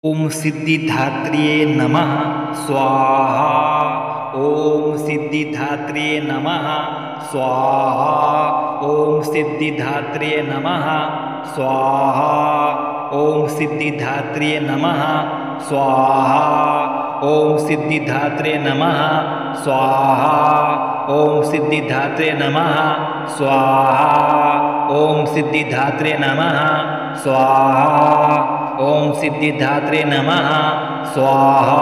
ओम सिद्धिधात्र्ये नमः स्वाहा। ओम सिद्धिधात्र्ये नमः स्वाहा। ओम सिद्धिधात्र्ये नमः स्वाहा। ओम सिद्धिधात्र्ये नमः स्वाहा। ओम सिद्धिधात्र्ये नमः स्वाहा। ओम सिद्धिधात्र्ये नमः स्वाहा। ओम सिद्धिधात्र्ये नमः स्वाहा। ओम सिद्धिधात्रे नमः स्वाहा।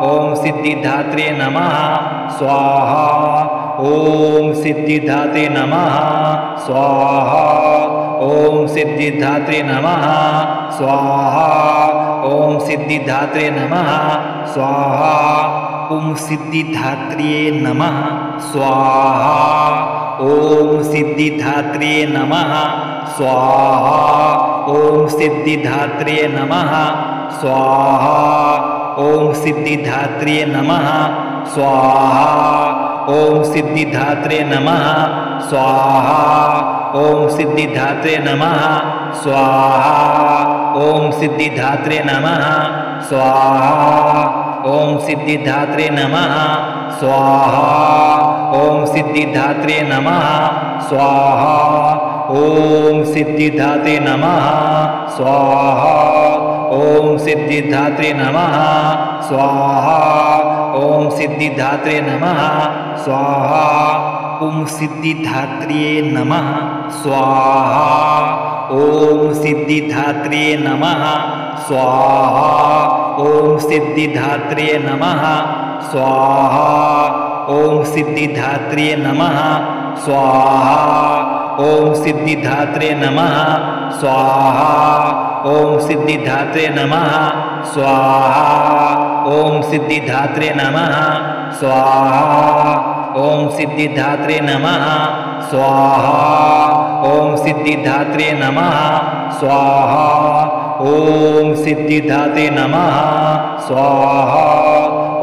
ओम सिद्धिधात्रे नमः स्वाहा। ओम सिद्धिधात्रे नमः स्वाहा। ओम सिद्धिधात्रे नमः स्वाहा। ओम सिद्धिधात्रे नमः स्वाहा। ओम सिद्धिधात्रे नमः स्वाहा। ओम सिद्धिधात्रे नमः स्वाहा। ओम सिद्धिधात्र्ये नमः स्वाहा। ओम सिद्धिधात्र्ये नमः स्वाहा। ओम सिद्धिधात्र्ये नमः स्वाहा। ओम सिद्धिधात्र्ये नमः स्वाहा। ओम सिद्धिधात्र्ये नमः स्वाहा। ओम सिद्धिधात्र्ये नमः स्वाहा। ओम सिद्धिधात्र्ये नमः स्वाहा। ओम सिद्धिधात्रे नमः स्वाहा। ओम सिद्धिधात्रे नमः स्वाहा। ओम सिद्धिधात्रे नमः स्वाहा। ओम सिद्धिधात्र्ये नमः स्वाहा। ओम सिद्धिधात्र्ये नमः स्वाहा। ओम सिद्धिधात्र्ये नमः स्वाहा। ओम सिद्धिधात्र्ये नमः स्वाहा। ओम सिद्धिधात्रे नमः स्वाहा। ओम सिद्धिधात्रे नमः स्वाहा। ओम सिद्धिधात्रे नमः स्वाहा। ओम सिद्धिधात्रे नमः स्वाहा। ओम सिद्धिधात्रे नमः स्वाहा। ओम सिद्धिधात्रे नमः स्वाहा।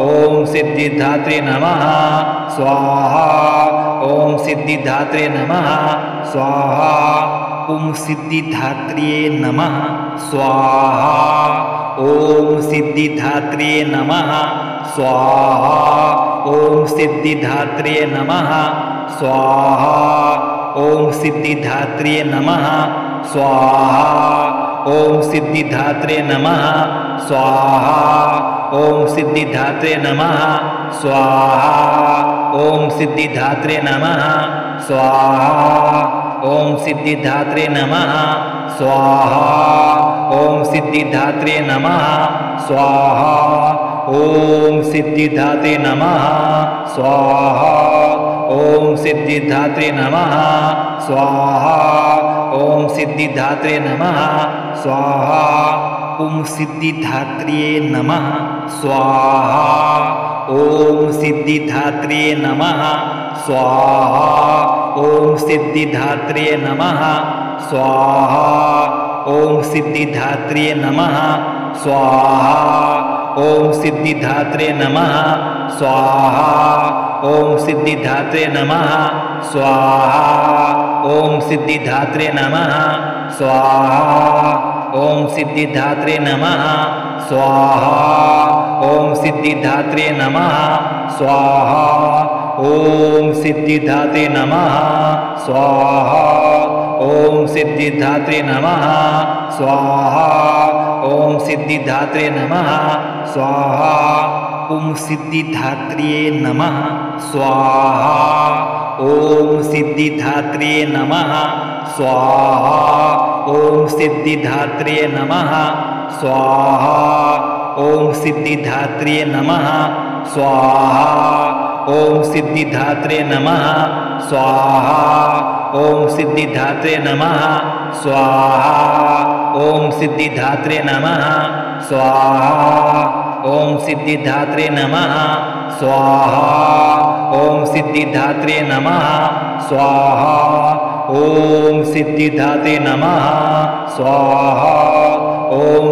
ओम सिद्धिधात्रे नमः स्वाहा। ओम सिद्धिधात्रे नमः स्वाहा। ओम सिद्धिधात्र्ये नमः स्वाहा। ओम सिद्धिधात्र्ये नमः स्वाहा। ओम सिद्धिधात्र्ये नमः स्वाहा। ओम सिद्धिधात्र्ये नमः स्वाहा। ओम सिद्धिधात्र्ये नमः स्वाहा। ओम सिद्धिधात्र्ये नमः स्वाहा। ओम सिद्धिधात्रे नमः स्वाहा। ओम सिद्धिधात्रे नमः स्वाहा। ओम सिद्धिधात्रे नमः स्वाहा। ओम सिद्धिधात्रे नमः स्वाहा। ओम सिद्धिधात्रे नमः स्वाहा। ओम सिद्धिधात्रे नमः स्वाहा। ओम सिद्धिधात्र्ये नमः स्वाहा। ओम सिद्धिधात्र्ये नमः स्वाहा। ओम सिद्धिधात्र्ये नमः स्वाहा। ओम सिद्धिधात्र्ये नमः स्वाहा। ओम सिद्धिधात्र्ये नमः स्वाहा। ओम सिद्धिधात्र्ये नमः स्वाहा। ओम सिद्धिधात्र्ये नमः स्वाहा। ओम सिद्धिधात्र्ये नमः स्वाहा। ओम सिद्धिधात्र्ये नमः स्वाहा। ओम सिद्धिधात्रे नमः स्वाहा। ओम सिद्धिधात्रे नमः स्वाहा। ओम सिद्धिधात्रे नमः स्वाहा। ओम सिद्धिधात्र्ये नमः स्वाहा। ओम सिद्धिधात्र्ये नमः स्वाहा। ओम सिद्धिधात्र्ये नमः स्वाहा। ओम सिद्धिधात्र्ये नमः स्वाहा। ओम सिद्धिधात्रे नमः स्वाहा। ओम सिद्धिधात्रे नमः स्वाहा। ओम सिद्धिधात्रे नमः स्वाहा। ओम सिद्धिधात्रे नमः स्वाहा। ओम सिद्धिधात्रे नमः स्वाहा। ओम सिद्धिधात्रे नमः स्वाहा। ओम